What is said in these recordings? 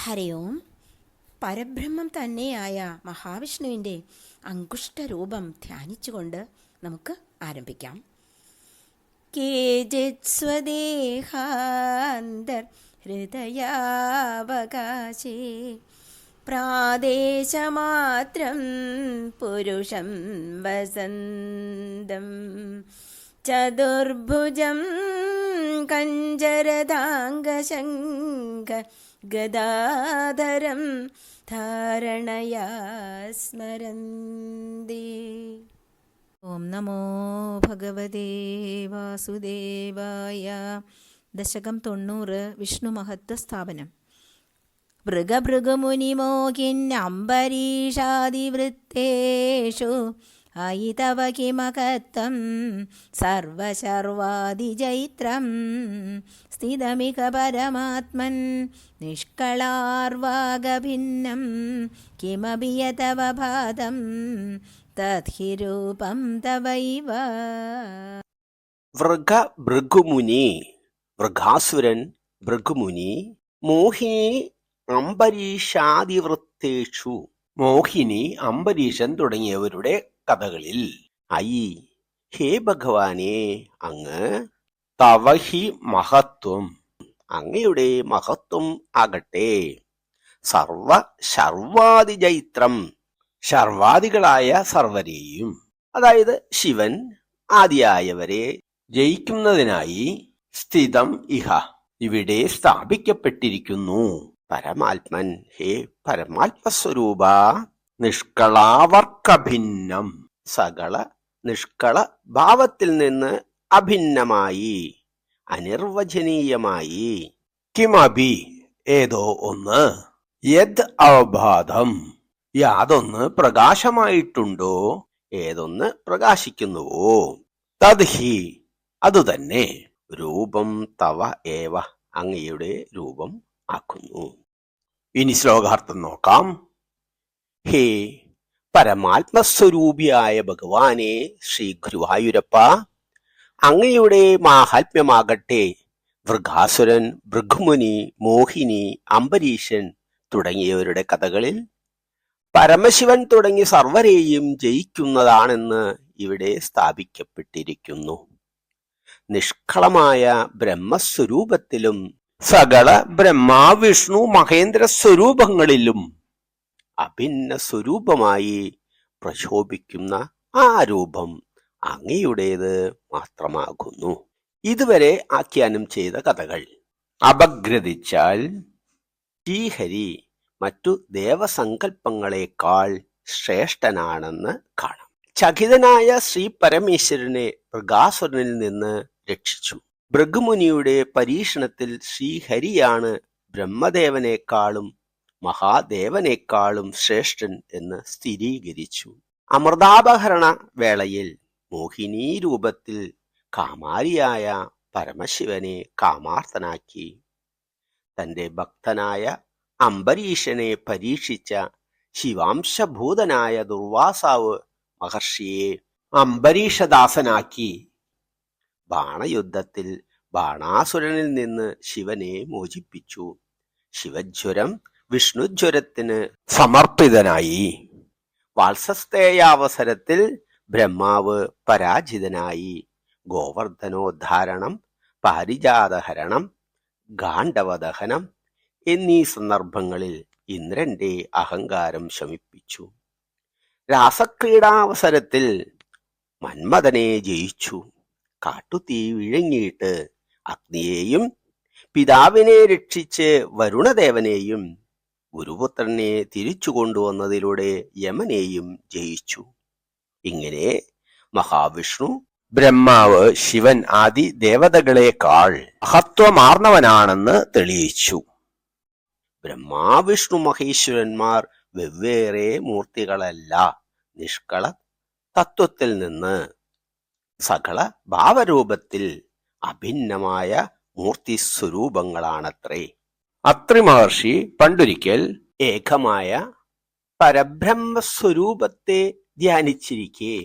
ഹരി ഓം. പരബ്രഹ്മം തന്നെയായ മഹാവിഷ്ണുവിൻ്റെ അങ്കുഷ്ടരൂപം ധ്യാനിച്ചുകൊണ്ട് നമുക്ക് ആരംഭിക്കാം. കേചിത് സ്വദേഹാന്തർ ഹൃദയാവകാശേ പ്രാദേശമാത്രം പുരുഷം വസന്തം ചതുർഭുജം കഞ്ചരദാംഗശങ്ക ഗദാധരം ധാരണയാ സ്മരന്തി. ഓം നമോ ഭഗവതേ വാസുദേവായ. ദശകം 90 വിഷ്ണു മഹത്വ സ്ഥാപനം. ഭൃഗഭൃഗമുനിമോഹിന്യംബരീഷാദിവൃത്തേഷു അയി തവ കിമകത്വം സർവശർവാദിജൈത്രം സ്ഥിതമിക പരമാത്മൻ നിഷ്കളാർവാഗഭിന്നം കിമപി യതവ ഭാതം തദ്ഹി രൂപം തവൈവ. ഭൃഗുമുനി, വൃഗാസുരൻ ഭൃഗുമുനി, മോഹിനി അംബരീഷാദിവൃത്തേഷു, മോഹിനി, അംബരീഷൻ തുടങ്ങിയവരുടെ കഥകളിൽ, അയി, ഹേ ഭഗവാനെ, അങ്ങ്, തവഹി മഹത്വം, അങ്ങയുടെ മഹത്വം ആകട്ടെ, സർവ ശർവാദിജൈത്രം, ശർവാദികളായ സർവരെയും, അതായത് ശിവൻ ആദിയായവരെ ജയിക്കുന്നതിനായി, സ്ഥിതം ഇഹ, ഇവിടെ സ്ഥാപിക്കപ്പെട്ടിരിക്കുന്നു, പരമാത്മൻ, ഹേ പരമാത്മസ്വരൂപ, നിഷ്കളാവർക്കഭിന്നം, സകള നിഷ്കള ഭാവത്തിൽ നിന്ന് അഭിന്നമായി, അനിർവചനീയമായി, കിമഭി ഏതോ ഒന്ന്, യദ് അവഭാതം യാതൊന്ന് പ്രകാശമായിട്ടുണ്ടോ, ഏതൊന്ന് പ്രകാശിക്കുന്നുവോ, തദ്ഹി അതുതന്നെ, രൂപം തവ ഏവ അങ്ങയുടെ രൂപം ആക്കുന്നു. ഇനി ശ്ലോകാർത്ഥം നോക്കാം. ഹേ പരമാത്മസ്വരൂപിയായ ഭഗവാനെ ശ്രീ ഗുരുവായൂരപ്പ, അങ്ങയുടെ മാഹാത്മ്യമാകട്ടെ വൃഗാസുരൻ, ഭൃഗുമുനി, മോഹിനി, അംബരീഷൻ തുടങ്ങിയവരുടെ കഥകളിൽ പരമശിവൻ തുടങ്ങി സർവരെയും ജയിക്കുന്നതാണെന്ന് ഇവിടെ സ്ഥാപിക്കപ്പെട്ടിരിക്കുന്നു. നിഷ്കളമായ ബ്രഹ്മസ്വരൂപത്തിലും സകല ബ്രഹ്മാവിഷ്ണു മഹേന്ദ്ര സ്വരൂപങ്ങളിലും അഭിന്ന സ്വരൂപമായി പ്രശോഭിക്കുന്ന ആ രൂപം അങ്ങയുടേത് മാത്രമാകുന്നു. ഇതുവരെ ആഖ്യാനം ചെയ്ത കഥകൾ അപഗ്രഥിച്ചാൽ ശ്രീഹരി മറ്റു ദേവസങ്കല്പങ്ങളെക്കാൾ ശ്രേഷ്ഠനാണെന്ന് കാണാം. ചകിതനായ ശ്രീ പരമേശ്വരനെ മൃഗാസുരനിൽ നിന്ന് രക്ഷിച്ചു. ഭൃഗുമുനിയുടെ പരീക്ഷണത്തിൽ ശ്രീഹരിയാണ് ബ്രഹ്മദേവനേക്കാളും മഹാദേവനേക്കാളും ശ്രേഷ്ഠൻ എന്ന് സ്ഥിരീകരിച്ചു. അമൃതാപഹരണ വേളയിൽ മോഹിനീ രൂപത്തിൽ കാമാരിയായ പരമശിവനെ കാമാർത്തനാക്കി തന്റെ ഭക്തനായ അംബരീഷനെ പരീക്ഷിച്ച ശിവാംശഭൂതനായ ദുർവാസാവ് മഹർഷിയെ അംബരീഷദാസനാക്കി ബാണയുദ്ധത്തിൽ ബാണാസുരനിൽ നിന്ന് ശിവനെ മോചിപ്പിച്ചു. ശിവജ്വരം വിഷ്ണുജ്വരത്തിന് സമർപ്പിതനായി. വാത്സസ്തേയാവസരത്തിൽ ബ്രഹ്മാവ് പരാജിതനായി. ഗോവർദ്ധനോദ്ധാരണം, പാരിജാതഹരണം, ഗാണ്ഡവദഹനം എന്നീ സന്ദർഭങ്ങളിൽ ഇന്ദ്രന്റെ അഹങ്കാരം ശമിപ്പിച്ചു. രാസക്രീഡാവസരത്തിൽ മന്മഥനെ ജയിച്ചു. കാട്ടുതീ വിഴുങ്ങിയിട്ട് അഗ്നിയെയും പിതാവിനെ രക്ഷിച്ച് വരുണദേവനെയും ഗുരുപുത്രനെ തിരിച്ചു കൊണ്ടുവന്നതിലൂടെ യമനെയും ജയിച്ചു. ഇങ്ങനെ മഹാവിഷ്ണു, ബ്രഹ്മാവ്, ശിവൻ ആദി ദേവതകളെക്കാൾ മഹത്വമാർന്നവനാണെന്ന് തെളിയിച്ചു. ബ്രഹ്മാവിഷ്ണു മഹേശ്വരന്മാർ വെവ്വേറെ മൂർത്തികളല്ല, നിഷ്കള തത്വത്തിൽ നിന്ന് സകല ഭാവരൂപത്തിൽ അഭിന്നമായ മൂർത്തി സ്വരൂപങ്ങളാണത്രേ. അത്രി മഹർഷി പണ്ടൊരിക്കൽ ഏകമായ പരബ്രഹ്മസ്വരൂപത്തെ ധ്യാനിച്ചിരിക്കെ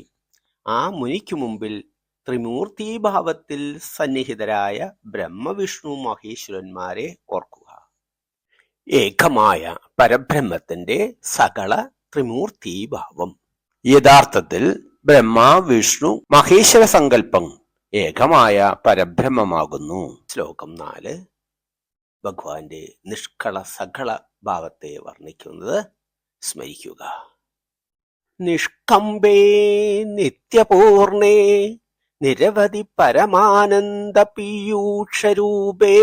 ആ മുനിക്കു മുമ്പിൽ ത്രിമൂർത്തീഭാവത്തിൽ സന്നിഹിതരായ ബ്രഹ്മവിഷ്ണു മഹേശ്വരന്മാരെ ഓർക്കുക. ഏകമായ പരബ്രഹ്മത്തിന്റെ സകല ത്രിമൂർത്തീഭാവം. യഥാർത്ഥത്തിൽ ബ്രഹ്മ, വിഷ്ണു, മഹേശ്വര സങ്കല്പം ഏകമായ പരബ്രഹ്മമാകുന്നു. ശ്ലോകം 4 ഭഗവാന്റെ നിഷ്കള സകള ഭാവത്തെ വർണ്ണിക്കുന്നത് സ്മരിക്കുക. നിഷ്കമ്പേ നിത്യപൂർണേ നിരവധി പരമാനന്ദ പീയൂഷരൂപേ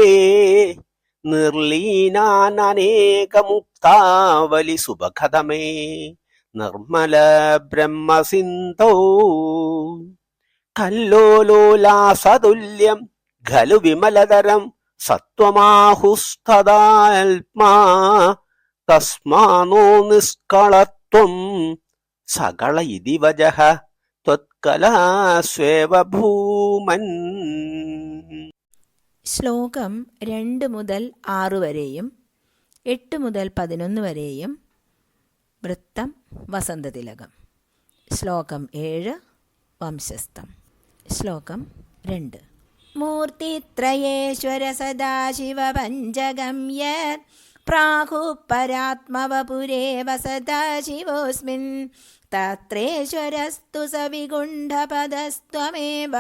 നിർലീനാനേകമുക്താവലി സുഭഗതമേ നിർമ്മല ബ്രഹ്മസിന്ധോ കല്ലോലോലാസതുല്യം ഖലു വിമലതരം സത്വമാഹുസ്തദാത്മാ തസ്മാനോ നിഷ്കളത്വം സകള ഇതി വജഃ ത്വത്കലാസ്വേവ ഭൂമൻ. ശ്ലോകം 2 മുതൽ 6 വരെയും 8 മുതൽ 11 വരെയും വൃത്തം വസന്തതിലകം. ശ്ലോകം 7 വംശസ്ഥം. ശ്ലോകം 2 മൂർത്തിത്രയേശ്വര സദാശിവ പഞ്ചകം യത് പ്രാഹുഃ പരാത്മവപുരേവ സദാശിവോऽസ്മിൻ തത്രേശ്വരസ്തു സവിഗുണ്ഠപദസ്ത്വമേവ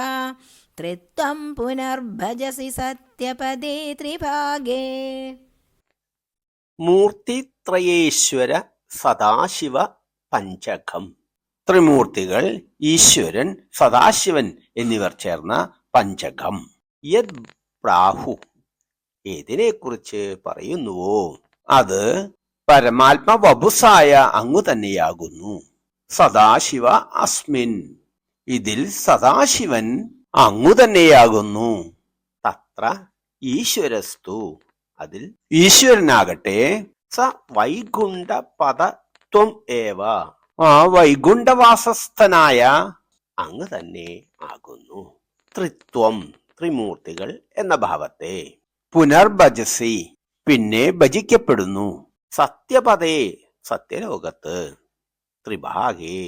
ത്രിത്വം പുനർഭജസി സത്യപദേ ത്രിഭാഗേ. മൂർത്തിത്രയേശ്വര സദാശിവ പഞ്ചകം. ത്രിമൂർത്തികൾ, ഈശ്വരൻ, സദാശിവൻ എന്നിവർ ചേർന്ന പഞ്ചകം. യത് പ്രാഹു ഏതിനെക്കുറിച്ച് പറയുന്നുവോ അത് പരമാത്മവപുസായ അങ്ങു തന്നെയാകുന്നു. സദാശിവ അസ്മിൻ ഇതിൽ സദാശിവൻ അങ്ങു തന്നെയാകുന്നു. തത്ര ഈശ്വരസ്തു അതിൽ ഈശ്വരനാകട്ടെ സ വൈകുണ്ഠപദത്വം ഏവ ആ വൈകുണ്ഠവാസസ്ഥനായ അങ്ങ് തന്നെ ആകുന്നു. ത്രിത്വം ത്രിമൂർത്തികൾ എന്ന ഭാവത്തെ പുനർഭജസി പിന്നെ ഭജിക്കപ്പെടുന്നു. സത്യപദേ സത്യലോകത്ത് ത്രിഭാഗേ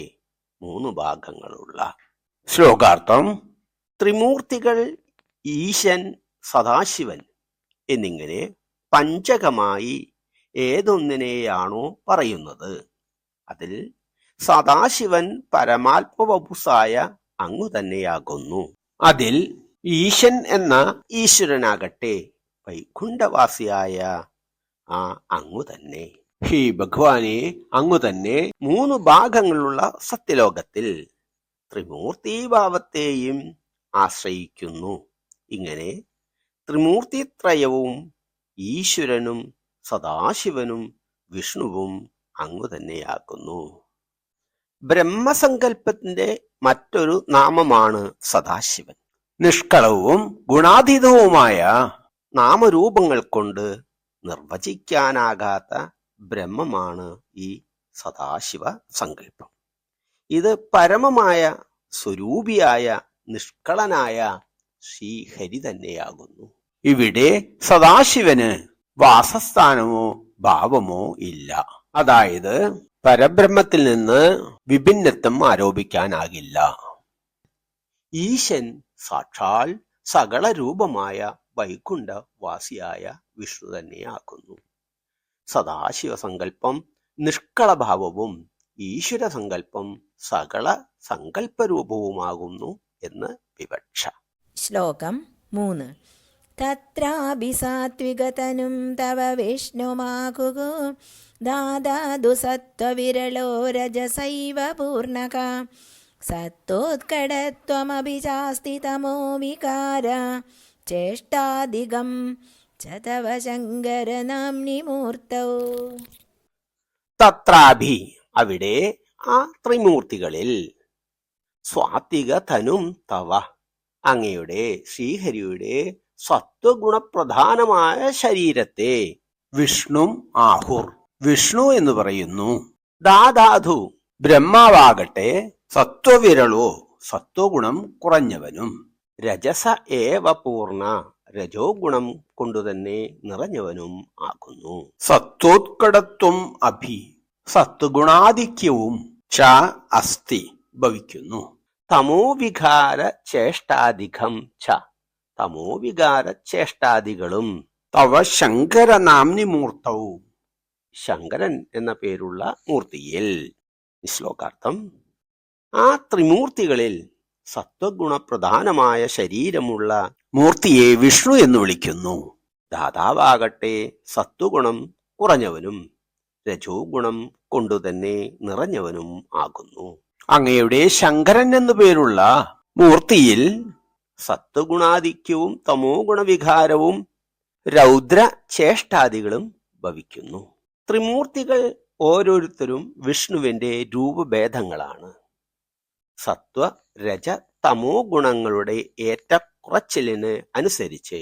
3 ഭാഗങ്ങളുള്ള. ശ്ലോകാർത്ഥം ത്രിമൂർത്തികൾ, ഈശൻ, സദാശിവൻ എന്നിങ്ങനെ പഞ്ചകമായി ഏതൊന്നിനെയാണോ പറയുന്നത് അതിൽ സദാശിവൻ പരമാത്മവപുസായ അങ്ങു തന്നെയാകുന്നു. അതിൽ ഈശൻ എന്ന ഈശ്വരനാകട്ടെ വൈകുണ്ഠവാസിയായ ആ അങ്ങു തന്നെ. ഹേ ഭഗവാനെ, അങ്ങു തന്നെ 3 ഭാഗങ്ങളുള്ള സത്യലോകത്തിൽ ത്രിമൂർത്തിഭാവത്തെയും ആശ്രയിക്കുന്നു. ഇങ്ങനെ ത്രിമൂർത്തിത്രയവും ഈശ്വരനും സദാശിവനും വിഷ്ണുവും അങ്ങു തന്നെയാക്കുന്നു. ബ്രഹ്മസങ്കല്പത്തിന്റെ മറ്റൊരു നാമമാണ് സദാശിവൻ. നിഷ്കളവും ഗുണാതീതവുമായ നാമരൂപങ്ങൾ കൊണ്ട് നിർവചിക്കാനാകാത്ത ബ്രഹ്മമാണ് ഈ സദാശിവ സങ്കല്പം. ഇത് പരമമായ സ്വരൂപിയായ നിഷ്കളനായ ശ്രീഹരി തന്നെയാകുന്നു. ഇവിടെ സദാശിവന് വാസസ്ഥാനമോ ഭാവമോ ഇല്ല. അതായത് പരബ്രഹ്മത്തിൽ നിന്ന് വിഭിന്നത്വം ആരോപിക്കാനാകില്ല. ഈശൻ സാക്ഷാൽ സകല രൂപമായ വൈകുണ്ഠവാസിയായ വിഷ്ണു തന്നെയാകുന്നു. സദാശിവ സങ്കല്പം നിഷ്കളഭാവവും ഈശ്വര സങ്കല്പം സകല സങ്കല്പരൂപവുമാകുന്നു എന്ന് വിവക്ഷ. ശ്ലോകം 3 തത്രാപി സാത്വികതനും തവ വിഷ്ണുമാകുകു ദാദാതു സത്വവിരളോ രജസൈവ പൂർണക സത്തോത്കടത്വമപി ചാസ്തി തമോ വികാര ചേഷ്ടാധികം ച തവ ശങ്കര നാംനി മൂർത്തൗ. തത്രാഭി അവിടെ ആ ത്രിമൂർത്തികളിൽ സ്വാത്വിക തനും തവ അങ്ങയുടെ ശ്രീഹരിയുടെ സത്വഗുണപ്രധാനമായ ശരീരത്തെ വിഷ്ണു ആഹുർ വിഷ്ണു എന്ന് പറയുന്നു. ദാദാധു ബ്രഹ്മാവാകട്ടെ സത്വവിരളോ സത്വഗുണം കുറഞ്ഞവനും രജസ ഏവ പൂർണ രജോ ഗുണം കൊണ്ടുതന്നെ നിറഞ്ഞവനും ആകുന്നു. സത്വോത്കടത്വം അഭി സത്വഗുണാധിക്യവും ച അസ്തി ഭവിക്കുന്നു. തമോവികാര ചേഷ്ടാധികം ച തമോവികാര ചേഷ്ടാദികളും തവ ശങ്കര നാംനി മൂർത്തവും ശങ്കരൻ എന്ന പേരുള്ള മൂർത്തിയിൽ. ശ്ലോകാർത്ഥം: ആ ത്രിമൂർത്തികളിൽ സത്വഗുണപ്രധാനമായ ശരീരമുള്ള മൂർത്തിയെ വിഷ്ണു എന്ന് വിളിക്കുന്നു. ദാതാവാകട്ടെ സത്വഗുണം കുറഞ്ഞവനും രജോ ഗുണം കൊണ്ടുതന്നെ നിറഞ്ഞവനും ആകുന്നു. അങ്ങയുടെ ശങ്കരൻ എന്നു പേരുള്ള മൂർത്തിയിൽ സത്വഗുണാധിക്യവും തമോ ഗുണവികാരവും രൗദ്ര ചേഷ്ടാദികളും ഭവിക്കുന്നു. ത്രിമൂർത്തികൾ ഓരോരുത്തരും വിഷ്ണുവിന്റെ രൂപഭേദങ്ങളാണ്. സത്വ രജ തമോ ഗുണങ്ങളുടെ ഏറ്റക്കുറച്ചിലിന് അനുസരിച്ച്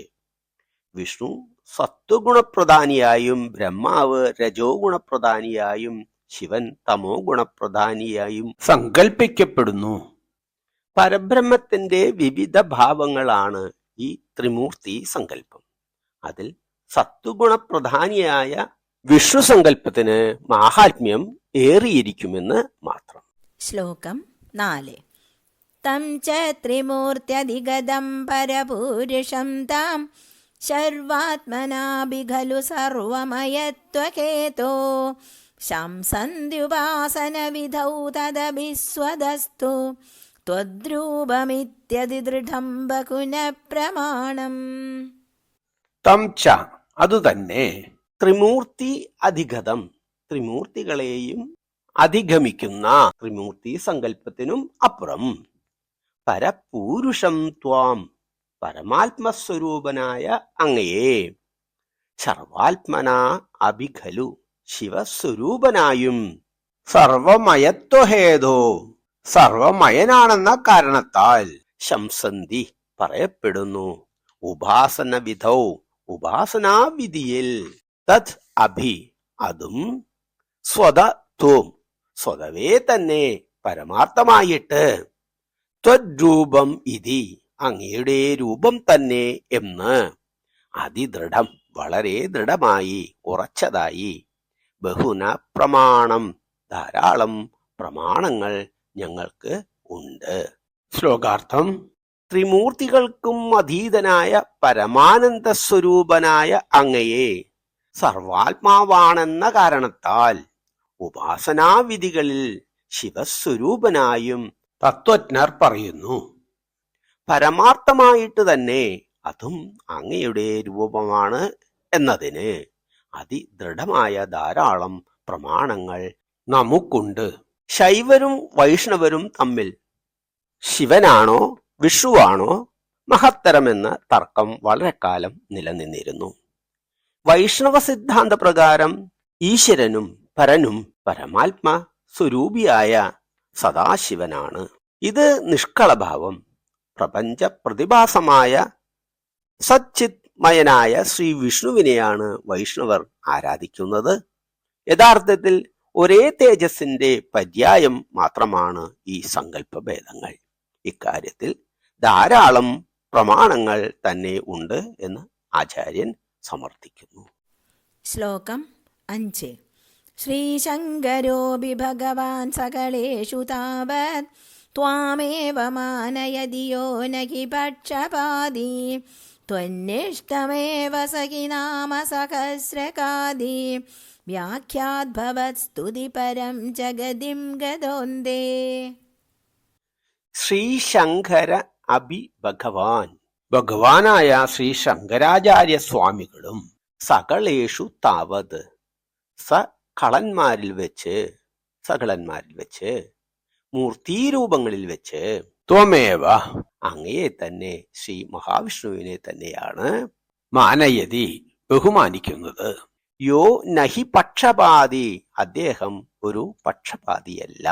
വിഷ്ണു സത്വഗുണപ്രധാനിയായും ബ്രഹ്മാവ് രജോ ഗുണപ്രധാനിയായും ശിവൻ തമോ ഗുണപ്രധാനിയായും സങ്കല്പിക്കപ്പെടുന്നു. പരബ്രഹ്മത്തിന്റെ വിവിധ ഭാവങ്ങളാണ് ഈ ത്രിമൂർത്തി സങ്കല്പം. അതിൽ സത്വഗുണപ്രധാനിയായ വിഷ്ണു സങ്കല്പത്തിന് മാഹാത്മ്യം ഏറിയിരിക്കുമെന്ന് മാത്രം. ശ്ലോകം 4. തം ച ത്രിമൂർത്യധിഗതം പരപൂരുഷം താം സർവാത്മനാഭി ഖലു സർവമയത്വകേതോ ശംസന്ത്യുപാസന വിധൗ തദഭിസ്വദസ്തു ത്വദ്രൂപമിത്യതിദൃഢം ബഹുന പ്രമാണം. തം ച അതുതന്നെ, ത്രിമൂർത്തി അധിഗതം ത്രിമൂർത്തികളെയും അധിഗമിക്കുന്ന ത്രിമൂർത്തി സങ്കല്പത്തിനും അപ്പുറം പരപൂരുഷം ത്വാം പരമാത്മസ്വരൂപനായ അങ്ങയെ സർവാത്മനാ അഭിഖലു ശിവസ്വരൂപനായും സർവമയത്വഹേതോ സർവമയനാണെന്ന കാരണത്താൽ ശംസന്തി പറയപ്പെടുന്നു. ഉപാസന വിധൗ ഉപാസനാവിധിയിൽ തത് അഭി അതും സ്വതത്വം സ്വതവേ തന്നെ പരമാർത്ഥമായിട്ട് ത്വദ്രൂപം ഇതി അങ്ങയുടെ രൂപം തന്നെ എന്ന് അതിദൃഢം വളരെ ദൃഢമായി ഉറച്ചതായി ബഹുന പ്രമാണം ധാരാളം പ്രമാണങ്ങൾ ഞങ്ങൾക്ക് ഉണ്ട്. ശ്ലോകാർത്ഥം: ത്രിമൂർത്തികൾക്കും അതീതനായ പരമാനന്ദ സ്വരൂപനായ അങ്ങയെ സർവാത്മാവാണെന്ന കാരണത്താൽ ഉപാസനാവിധികളിൽ ശിവസ്വരൂപനായും തത്വജ്ഞർ പറയുന്നു. പരമാർത്ഥമായിട്ട് തന്നെ അതും അങ്ങയുടെ രൂപമാണ് എന്നതിന് അതിദൃഢമായ ധാരാളം പ്രമാണങ്ങൾ നമുക്കുണ്ട്. ശൈവരും വൈഷ്ണവരും തമ്മിൽ ശിവനാണോ വിഷ്ണുവാണോ മഹത്തരമെന്ന തർക്കം വളരെ കാലം നിലനിന്നിരുന്നു. വൈഷ്ണവ സിദ്ധാന്ത പ്രകാരം ഈശ്വരനും പരനും പരമാത്മ സ്വരൂപിയായ സദാശിവനാണ്. ഇത് നിഷ്കളഭാവം പ്രപഞ്ച പ്രതിഭാസമായ സച്ചിന്മയനായ ശ്രീ വിഷ്ണുവിനെയാണ് വൈഷ്ണവർ ആരാധിക്കുന്നത്. യഥാർത്ഥത്തിൽ ഒരേ തേജസ്സിന്റെ പര്യായം മാത്രമാണ് ഈ സങ്കല്പഭേദങ്ങൾ. ഇക്കാര്യത്തിൽ ധാരാളം പ്രമാണങ്ങൾ തന്നെ ഉണ്ട് എന്ന് ആചാര്യൻ സമർത്ഥിക്കുന്നു. ശ്ലോകം 5. ശ്രീശങ്കരോപി ഭഗവാൻ സകലേഷു താവത് ത്വാമേവ മാനയതി യോ നഹി പക്ഷപാതി ത്വന്നിഷ്ടമേവ സഖി നാമ സഹസ്രകാദി വ്യാഖ്യാദ്ഭവത് സ്തുതി പരം ജഗതിം ഗതോന്തേ. ശ്രീശങ്കര അഭി ഭഗവാൻ ഭഗവാനായ ശ്രീ ശങ്കരാചാര്യ സ്വാമികളും സകളേഷു താവത് സകളന്മാരിൽ വെച്ച് മൂർത്തിരൂപങ്ങളിൽ വെച്ച് ത്വമേവ അങ്ങയെ തന്നെ ശ്രീ മഹാവിഷ്ണുവിനെ തന്നെയാണ് മാനയതി ബഹുമാനിക്കുന്നത്. യോ നഹി പക്ഷപാതി അദ്ദേഹം ഒരു പക്ഷപാതിയല്ല.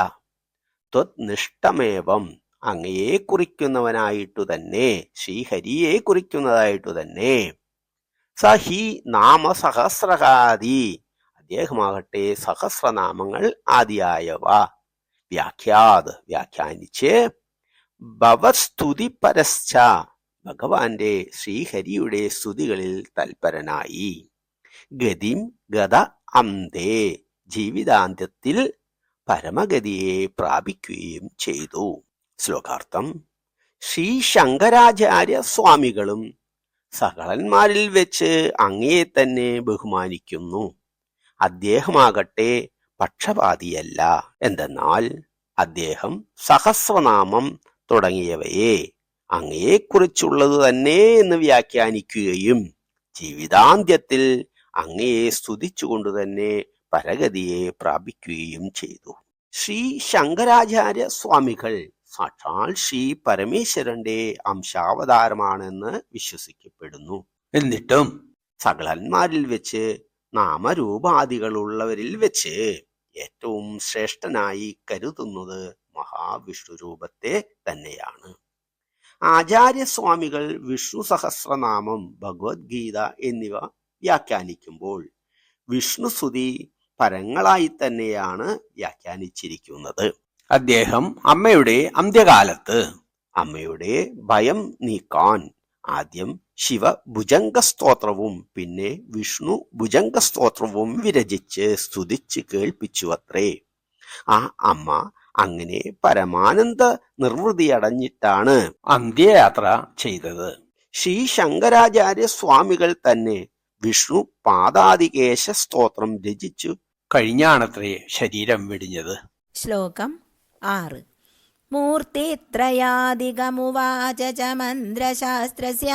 ത്വനിഷ്ഠമേവം അങ്ങയെ കുറിക്കുന്നവനായിട്ടു തന്നെ ശ്രീഹരിയെ കുറിക്കുന്നതായിട്ടു തന്നെ സഹി നാമ സഹസ്രകാദി അദ്ദേഹമാകട്ടെ സഹസ്രനാമങ്ങൾ ആദിയായവ വ്യാഖ്യാനിച്ച് ഭവസ്തുതി പരശ്ച ഭഗവാന്റെ ശ്രീഹരിയുടെ സ്തുതികളിൽ തൽപരനായി ഗതിം ഗത അന്തേ ജീവിതാന്ത്യത്തിൽ പരമഗതിയെ പ്രാപിക്കുകയും ചെയ്തു. ശ്ലോകാർത്ഥം: ശ്രീ ശങ്കരാചാര്യ സ്വാമികളും സകളന്മാരിൽ വെച്ച് അങ്ങയെ തന്നെ ബഹുമാനിക്കുന്നു. അദ്ദേഹമാകട്ടെ പക്ഷപാതിയല്ല. എന്തെന്നാൽ അദ്ദേഹം സഹസ്രനാമം തുടങ്ങിയവയെ അങ്ങയെക്കുറിച്ചുള്ളത് തന്നെ എന്ന് വ്യാഖ്യാനിക്കുകയും ജീവിതാന്ത്യത്തിൽ അങ്ങയെ സ്തുതിച്ചുകൊണ്ട് തന്നെ പരഗതിയെ പ്രാപിക്കുകയും ചെയ്തു. ശ്രീ ശങ്കരാചാര്യ സ്വാമികൾ സാക്ഷാൽ ശ്രീ പരമേശ്വരന്റെ അംശാവതാരമാണെന്ന് വിശ്വസിക്കപ്പെടുന്നു. എന്നിട്ടും സകലന്മാരിൽ വെച്ച് നാമരൂപാദികളുള്ളവരിൽ വെച്ച് ഏറ്റവും ശ്രേഷ്ഠനായി കരുതുന്നത് മഹാവിഷ്ണു രൂപത്തെ തന്നെയാണ്. ആചാര്യസ്വാമികൾ വിഷ്ണു സഹസ്രനാമം, ഭഗവത്ഗീത എന്നിവ വ്യാഖ്യാനിക്കുമ്പോൾ വിഷ്ണുസ്തുതി പരങ്ങളായി തന്നെയാണ് വ്യാഖ്യാനിച്ചിരിക്കുന്നത്. അദ്ദേഹം അമ്മയുടെ അന്ത്യകാലത്ത് അമ്മയുടെ ഭയം നീക്കാൻ ആദ്യം ശിവ ഭുജംഗ സ്തോത്രവും പിന്നെ വിഷ്ണു ഭുജംഗ സ്തോത്രവും വിരചിച്ച് സ്തുതിച്ച് കേൾപ്പിച്ചു അത്രേ. ആ അമ്മ അങ്ങനെ പരമാനന്ദ നിർവൃതിയടഞ്ഞിട്ടാണ് അന്ത്യയാത്ര ചെയ്തത്. ശ്രീ ശങ്കരാചാര്യ സ്വാമികൾ തന്നെ വിഷ്ണു പാദാദികേശ സ്തോത്രം രചിച്ചു കഴിഞ്ഞാണത്രേ ശരീരം വെടിഞ്ഞത്. ശ്ലോകം 6. മൂർത്തിത്രയാധികമുവാച ച മന്ത്രശാസ്ത്രസ്യ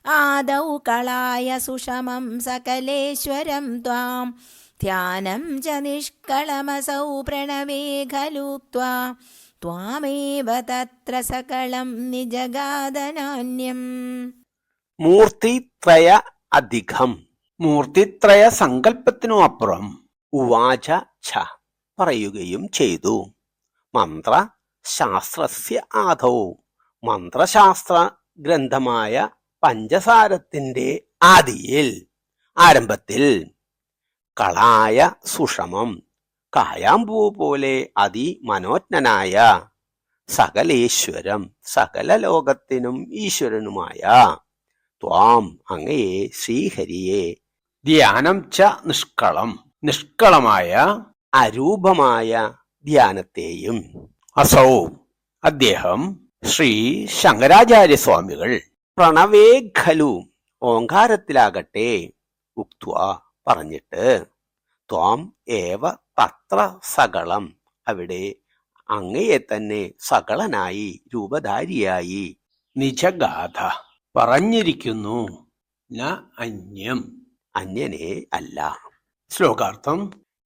ആദൗ കളായ സുഷമം സകലേശ്വരം ത്വാം ധ്യാനം ച നിഷ്കളമസൗ പ്രണവേ ഖലുക്ത്വാ ത്വാമേവ തത്ര സകളം നിജഗാദനാന്യം. മൂർത്തിത്രയ അധികം, മൂർത്തിത്രയ സങ്കല്പത്തിനു അപ്പുറം ഉവാച ഛ പറയുകയും ചെയ്തു. മന്ത്രശാസ്ത്രസ്യ ആദൗ, മന്ത്രശാസ്ത്ര ഗ്രന്ഥമായ പഞ്ചസാരത്തിന്റെ ആദിയിൽ, ആരംഭത്തിൽ, കളായ സുഷമം, കായാമ്പൂ പോലെ അതിമനോജ്ഞനായ, സകലേശ്വരം, സകല ലോകത്തിനും ഈശ്വരനുമായ, ത്വാം അങ്ങയെ ശ്രീഹരിയെ, ധ്യാനം ച നിഷ്കളം, നിഷ്കളമായ അരൂപമായ ധ്യാനത്തെയും, അസൗ അദ്ദേഹം ശ്രീ ശങ്കരാചാര്യ സ്വാമികൾ, പ്രണവേ ഖലു ഓങ്കാരത്തിലാകട്ടെ, ഉക്ത്വ പറഞ്ഞിട്ട്, ത്വാം ഏവ തത്ര സകളം അവിടെ അങ്ങയെ തന്നെ സകളനായി രൂപധാരിയായി, നിജഗാഥ പറഞ്ഞിരിക്കുന്നു, ന അന്യം അന്യനെ അല്ല. ശ്ലോകാർത്ഥം.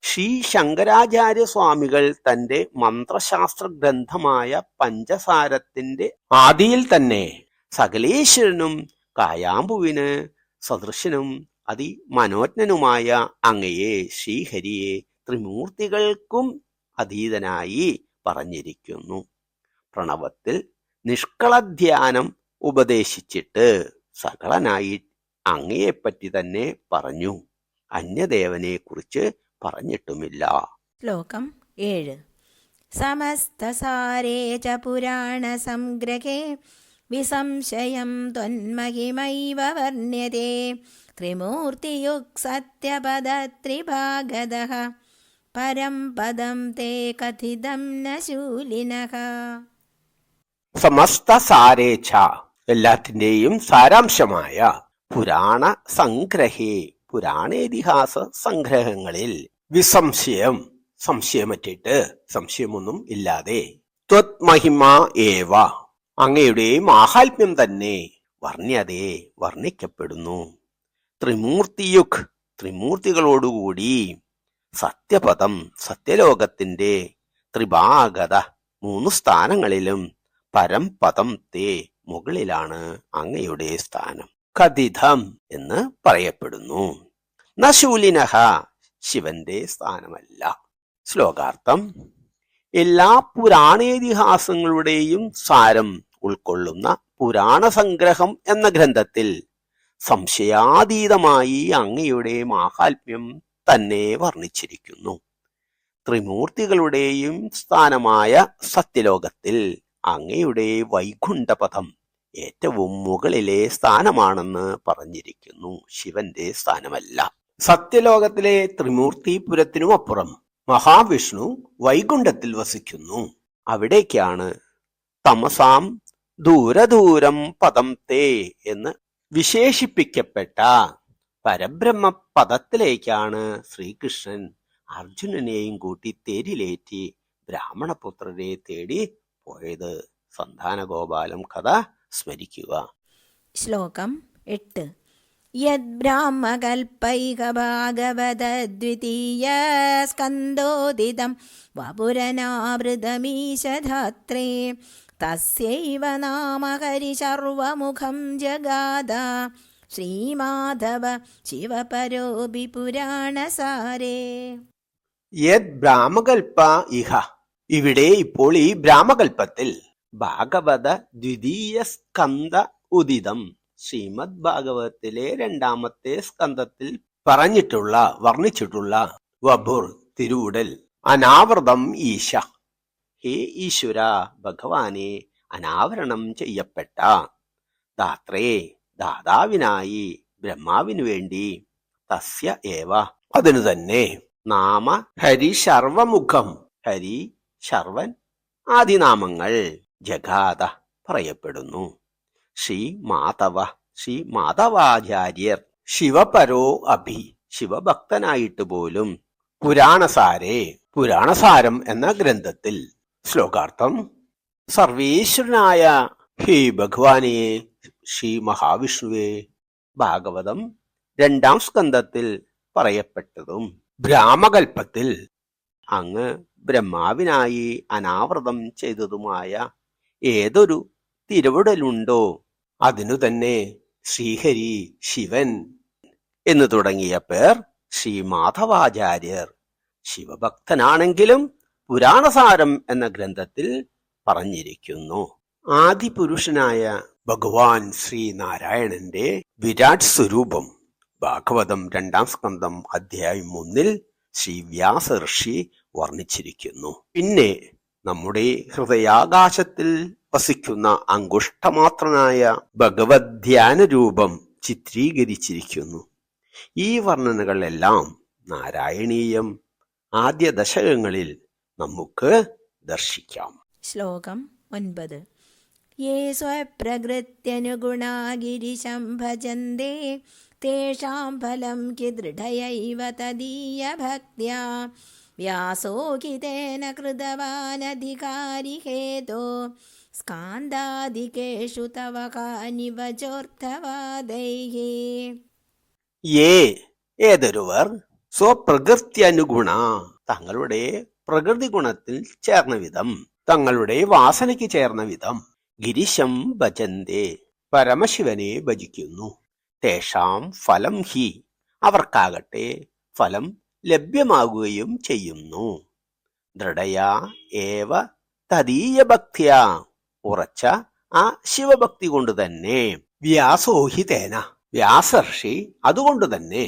ശ്രീ ശങ്കരാചാര്യ സ്വാമികൾ തന്റെ മന്ത്രശാസ്ത്ര ഗ്രന്ഥമായ പഞ്ചസാരത്തിന്റെ ആദിയിൽ തന്നെ സകലേശ്വരനും കായാമ്പുവിന് സദൃശനും അതിമനോജ്ഞനുമായ അങ്ങയെ ശ്രീഹരിയെ ത്രിമൂർത്തികൾക്കും അതീതനായി പറഞ്ഞിരിക്കുന്നു. പ്രണവത്തിൽ നിഷ്കളധ്യാനം ഉപദേശിച്ചിട്ട് സകളനായി അങ്ങയെപ്പറ്റി തന്നെ പറഞ്ഞു, അന്യദേവനെ കുറിച്ച് പറഞ്ഞിട്ടുമില്ല. ശ്ലോകം 7. സമസ്തസാരേ ച പുരാണ സംഗ്രഹേ വിസംശയം ത്വന്മഹിമൈവ വർണ്യതേ ത്രിമൂർത്തിയുക് സത്യപദത്രിഭാഗദഃ പരം പദം തേ കഥിതം ന ശൂലിനഃ. സമസ്തസാരേ ച എല്ലാത്തിന്റെയും സാരാംശമായ പുരാണ സംഗ്രഹേ പുരാണേതിഹാസ സംഗ്രഹങ്ങളിൽ വിസംശയം സംശയമറ്റിട്ട് സംശയമൊന്നും ഇല്ലാതെ ത്വത്മഹിമ ഏവ അങ്ങയുടെ മാഹാത്മ്യം തന്നെ വർണ്യതേ വർണ്ണിക്കപ്പെടുന്നു. ത്രിമൂർത്തിയുക് ത്രിമൂർത്തികളോടുകൂടി സത്യപദം സത്യലോകത്തിന്റെ ത്രിഭാഗത മൂന്ന് സ്ഥാനങ്ങളിലും പരംപദം തേ മുകളിലാണ് അങ്ങയുടെ സ്ഥാനം. കഥിതം എന്ന് പറയപ്പെടുന്നു. നശൂലിനഹ ശിവന്റെ സ്ഥാനമല്ല. ശ്ലോകാർത്ഥം. എല്ലാ പുരാണേതിഹാസങ്ങളുടെയും സാരം ഉൾക്കൊള്ളുന്ന പുരാണ സംഗ്രഹം എന്ന ഗ്രന്ഥത്തിൽ സംശയാതീതമായി അങ്ങയുടെ മാഹാത്മ്യം തന്നെ വർണ്ണിച്ചിരിക്കുന്നു. ത്രിമൂർത്തികളുടെയും സ്ഥാനമായ സത്യലോകത്തിൽ അങ്ങയുടെ വൈകുണ്ഠപദം ഏറ്റവും മുകളിലെ സ്ഥാനമാണെന്ന് പറഞ്ഞിരിക്കുന്നു, ശിവന്റെ സ്ഥാനമല്ല. സത്യലോകത്തിലെ ത്രിമൂർത്തിപുരത്തിനുമപ്പുറം മഹാവിഷ്ണു വൈകുണ്ഠത്തിൽ വസിക്കുന്നു. അവിടേക്കാണ് തമസാം ദൂരദൂരം പദം തേ എന്ന് വിശേഷിപ്പിക്കപ്പെട്ട പരബ്രഹ്മ പദത്തിലേക്കാണ് ശ്രീകൃഷ്ണൻ അർജുനനെയും കൂട്ടി തേരിലേറ്റി ബ്രാഹ്മണപുത്രരെ തേടി പോയത്. സന്താനഗോപാലം കഥ സ്മരിക്കുക. ശ്ലോകം 8. യദ്ബ്രാഹ്മകൽപ്പൈകഭാഗവതദ്വിതീയ സ്കന്ധോദിതം വപുരനാവൃതമീശധാത്രേ തസ്യൈവ നാമ ഹരിശർവമുഖം ജഗാദ ശ്രീമാധവ ശിവപരോപി പുരാണസാരേ. യത് ബ്രാഹ്മകൽപ്പ ഇഹ. ഇവിടെ ഇപ്പോൾ ഈ ബ്രാഹ്മകൽപ്പത്തിൽ ഭാഗവത ദ്വിതീയ സ്കന്ധ ഉദിതം, ശ്രീമദ് ഭാഗവതത്തിലെ 2ാമത്തെ സ്കന്ധത്തിൽ വർണ്ണിച്ചിട്ടുള്ള വപുർ തിരുവുടൽ, അനാവൃതം ഈശ, ഹേ ഈശ്വര ഭഗവാനെ അനാവരണം ചെയ്യപ്പെട്ട, ദാത്രേ ദാതാവിനായി ബ്രഹ്മാവിനു വേണ്ടി, തസ്യ ഏവ അതിനു തന്നെ, നാമ ഹരി ശർവമുഖം, ഹരി ശർവൻ ആദിനാമങ്ങൾ, ജഗാത പറയപ്പെടുന്നു, ശ്രീ മാധവാചാര്യർ, ശിവപരോ അഭി ശിവഭക്തനായിട്ട് പോലും, പുരാണസാരേ പുരാണസാരം എന്ന ഗ്രന്ഥത്തിൽ. ശ്ലോകാർത്ഥം. സർവേശ്വരനായ ഹേ ഭഗവാനെ, ശ്രീ മഹാവിഷ്ണുവേ, ഭാഗവതം 2ാം സ്കന്ധത്തിൽ പറയപ്പെട്ടതും ബ്രാഹ്മകൽപ്പത്തിൽ അങ്ങ് ബ്രഹ്മാവിനായി അനാവൃതം ചെയ്തതുമായ ഏതൊരു തിരുവുടലുണ്ടോ അതിനു തന്നെ ശ്രീഹരി, ശിവൻ എന്നു തുടങ്ങിയ പേർ. ശ്രീ മാധവാചാര്യർ ശിവഭക്തനാണെങ്കിലും പുരാണസാരം എന്ന ഗ്രന്ഥത്തിൽ പറഞ്ഞിരിക്കുന്നു. ആദിപുരുഷനായ ഭഗവാൻ ശ്രീനാരായണന്റെ വിരാട് സ്വരൂപം ഭാഗവതം 2ാം സ്കന്ധം അധ്യായം 1 ശ്രീ വ്യാസ ഋഷി വർണ്ണിച്ചിരിക്കുന്നു. പിന്നെ നമ്മുടെ ഹൃദയാകാശത്തിൽ വസിക്കുന്ന അങ്കുഷ്ടമാത്രനായ ഭഗവത് ധ്യാന രൂപം ചിത്രീകരിച്ചിരിക്കുന്നു. ഈ വർണ്ണനകളെല്ലാം നാരായണീയം ആദ്യ ദശകങ്ങളിൽ നമുക്ക് ദർശിക്കാം. ശ്ലോകം 9. യേ സ്വപ്രകൃത്യനുഗുണാ ഗിരിശം ഭജന്തേ തേഷാം ഫലം കിദൃഢയൈവ തദീയ ഭക്ത്യാ വ്യാസോ ഹി തേന കൃതവാനധികാരി ഹേതോ സ്കാന്ദാദികേഷു തവ കാനി വചോർത്ഥവാദൈഃ. ഏതൊരുവർ സ്വപ്രകൃത്യനുഗുണ തങ്ങളുടെ പ്രകൃതി ഗുണത്തിൽ ചേർന്ന വിധം, തങ്ങളുടെ വാസനയ്ക്ക് ചേർന്ന വിധം, ഗിരിശം ഭജന്തേ പരമശിവനെ ഭജിക്കുന്നു, തേഷാം ഫലം ഹി അവർക്കാകട്ടെ ഫലം ലഭ്യമാകുകയും ചെയ്യുന്നു, ദൃഢയാ ഏവ തദീയ ഭക്തിയാ ഉറച്ച ആ ശിവഭക്തി കൊണ്ട് തന്നെ, വ്യാസോഹി തേന വ്യാസർഷി അതുകൊണ്ട് തന്നെ,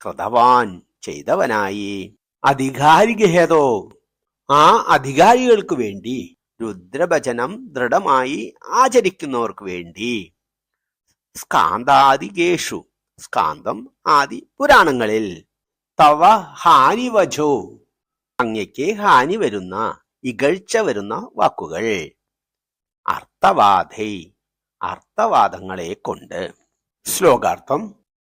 കൃതവാൻ ചെയ്തവനായി, അധികാരികേതോ ആ അധികാരികൾക്ക് വേണ്ടി, രുദ്രഭജനം ദൃഢമായി ആചരിക്കുന്നവർക്ക് വേണ്ടി, സ്കാന്ദാദികേഷു സ്കാന്തം ആദി പുരാണങ്ങളിൽ, തവ ഹാനിവജോ അങ്ങയ്ക്ക് ഹാനി വരുന്ന ഇകഴ്ച വരുന്ന വാക്കുകൾ, അർത്ഥവാദൈ അർത്ഥവാദങ്ങളെ കൊണ്ട്. ശ്ലോകാർത്ഥം.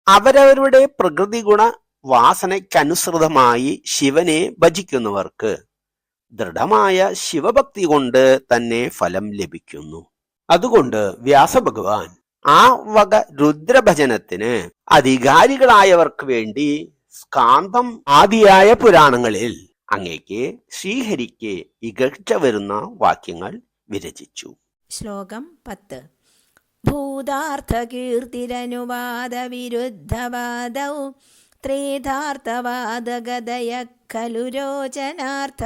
അവരവരുടെ പ്രകൃതി ഗുണ വാസനയ്ക്കനുസൃതമായി ശിവനെ ഭജിക്കുന്നവർക്ക് ദൃഢമായ ശിവഭക്തി കൊണ്ട് തന്നെ ഫലം ലഭിക്കുന്നു. അതുകൊണ്ട് വ്യാസഭഗവാൻ ആ വക രുദ്രഭജനത്തിന് അധികാരികളായവർക്ക് വേണ്ടി സ്കാന്തം ആദിയായ പുരാണങ്ങളിൽ അങ്ങേക്ക് ശ്രീഹരിക്ക് ഇകഴ്ച വരുന്ന വാക്യങ്ങൾ വിരചിച്ചു. ശ്ലോകം 10. ഭൂതാർത്ഥകീർത്തിരനുവാദ വിരുദ്ധവാദൗ ത്രേധാർത്ഥവാദഗതയ ഖലു രോചനാർത്ഥ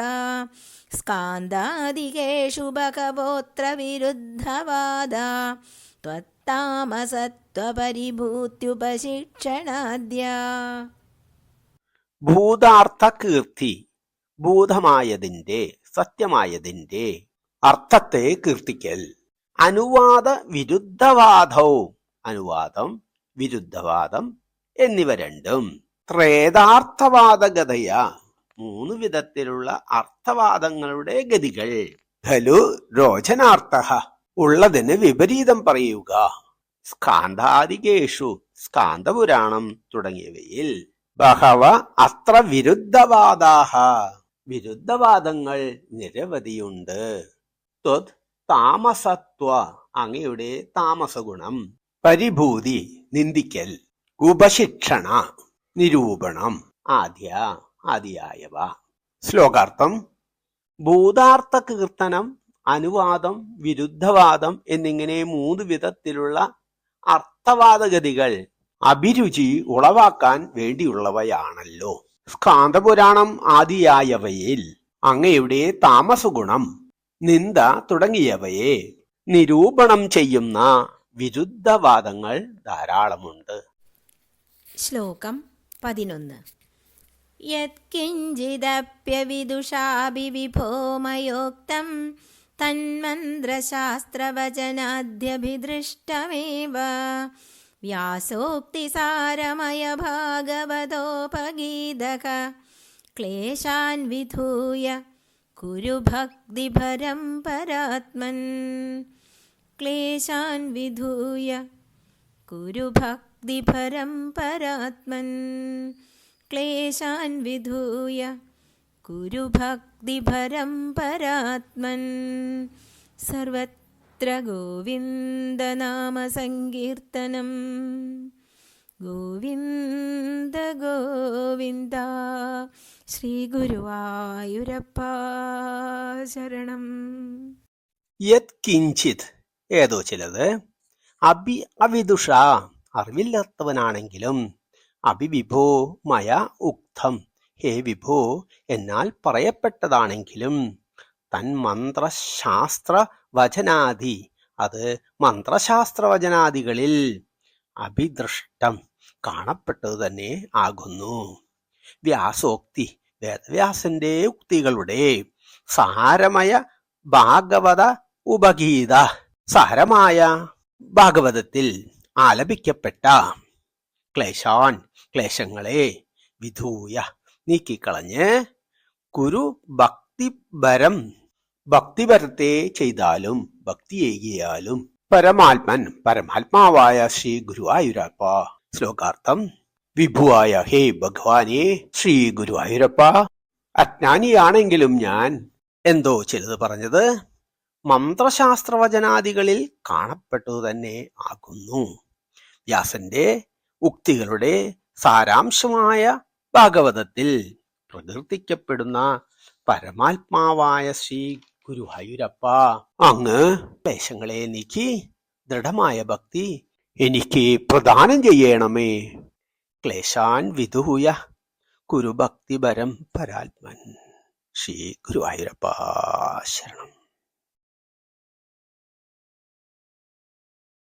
സ്കാന്ദാദികേഷു ബഹവോത്ര വിരുദ്ധവാദ ത്വത്താമസത്വപരിഭൂത്യുപശിക്ഷണാദ്യ. ഭൂതാർത്ഥ കീർത്തി ഭൂതമായതിന്റെ സത്യമായതിന്റെ അർത്ഥത്തെ കീർത്തിക്കൽ. അനുവാദ വിരുദ്ധവാദൗ അനുവാദം വിരുദ്ധവാദം എന്നിവ രണ്ടും. ത്രേതാർത്ഥവാദഗതയ 3 വിധത്തിലുള്ള അർത്ഥവാദങ്ങളുടെ ഗതികൾ. ഖലു രോചനാർത്ഥ ഉള്ളതിന് വിപരീതം പറയുക. സ്കാന്ധാദികേഷു സ്കാന്ദപുരാണം തുടങ്ങിയവയിൽ ബഹവ അത്ര വിരുദ്ധവാദാഹ വിരുദ്ധവാദങ്ങൾ നിരവധിയുണ്ട്. ത്വത് താമസത്വ അങ്ങയുടെ താമസഗുണം, പരിഭൂതി നിന്ദിക്കൽ, ഉപശിക്ഷണ നിരൂപണം ആദിയായവ. ശ്ലോകാർത്ഥം: ഭൂതാർത്ഥ കീർത്തനം, അനുവാദം, വിരുദ്ധവാദം എന്നിങ്ങനെ 3 വിധത്തിലുള്ള അർത്ഥവാദഗതികൾ അഭിരുചി ഉളവാക്കാൻ വേണ്ടിയുള്ളവയാണല്ലോ. സ്കാന്ദപുരാണം ആദിയായവയിൽ അങ്ങയുടെ താമസഗുണം, നിന്ദ തുടങ്ങിയവയെ നിരൂപണം ചെയ്യുന്ന വിരുദ്ധവാദങ്ങൾ ധാരാളമുണ്ട്. ശ്ലോകം 11. യത്കിഞ്ചിദപ്യവിദുഷാഭി വിഭോ മയോക്തം തന്മന്ത്രശാസ്ത്രവചനാദ്യഭിദൃഷ്ടമേവ വ്യാസോക്തിസാരമയ ഭാഗവതോപഗീതക ക്ലേശാൻ വിധൂയ കുരു ഭക്തിഭരം പരാത്മൻ. ക്ലേശാൻ വിധൂയ കുരു ഭക്തിഭരം പരാത്മൻ. ക്ലേശാൻ വിധൂയ കുരു ഭക്തിഭരം പരാത്മൻ. സർവത്ര ഗോവിന്ദനാമ സങ്കീർത്തനം. ഗോവിന്ദ ഗോവിന്ദ. ശ്രീ ഗുരുവായൂരപ്പ ശരണം. യത് കിഞ്ചിത് ഏതോ ചിലത്, അവിദുഷ അറിവില്ലാത്തവനാണെങ്കിലും, അഭിവിഭോ മയ ഉക്തം ഹേ വിഭോ എന്നാൽ പറയപ്പെട്ടതാണെങ്കിലും, തന്മന്ത്രശാസ്ത്ര വചനാദി അത് മന്ത്രശാസ്ത്രവചനാദികളിൽ അഭിദൃഷ്ടം കാണപ്പെട്ടതു തന്നെ ആകുന്നു. വ്യാസോക്തി വേദവ്യാസന്റെ ഉക്തികളുടെ സാരമയ ഭാഗവത ഉപഗീത സാരമായ ഭാഗവതത്തിൽ ആലപിക്കപ്പെട്ട ക്ലേശാൻ ക്ലേശങ്ങളെ വിധൂയ നീക്കിക്കളഞ്ഞ് കുരു ഭക്തിഭരം ഭക്തിപരത്തെ ചെയ്താലും ഭക്തിയേകിയാലും പരമാത്മൻ പരമാത്മാവായ ശ്രീ ഗുരുവായൂരപ്പ. ശ്ലോകാർത്ഥം: വിഭുവായ ഹേ ഭഗവാനെ ശ്രീ ഗുരുവായൂരപ്പ, അജ്ഞാനിയാണെങ്കിലും ഞാൻ എന്തോ ചിലത് പറഞ്ഞത് മന്ത്രശാസ്ത്രവചനാദികളിൽ കാണപ്പെട്ടതു തന്നെ ആകുന്നു. വ്യാസന്റെ ഉക്തികളുടെ സാരാംശമായ ഭാഗവതത്തിൽ പ്രകീർത്തിക്കപ്പെടുന്ന പരമാത്മാവായ ശ്രീ ഗുരുവായൂരപ്പ, അങ്ങ് ക്ലേശങ്ങളെ നീക്കി ദൃഢമായ ഭക്തി എനിക്ക് പ്രദാനം ചെയ്യണമേ. ക്ലേശാൻ വിധൂയ കുരു ഭക്തിഭരം പരാത്മൻ. ശ്രീ ഗുരുവായൂരപ്പ ശരണം.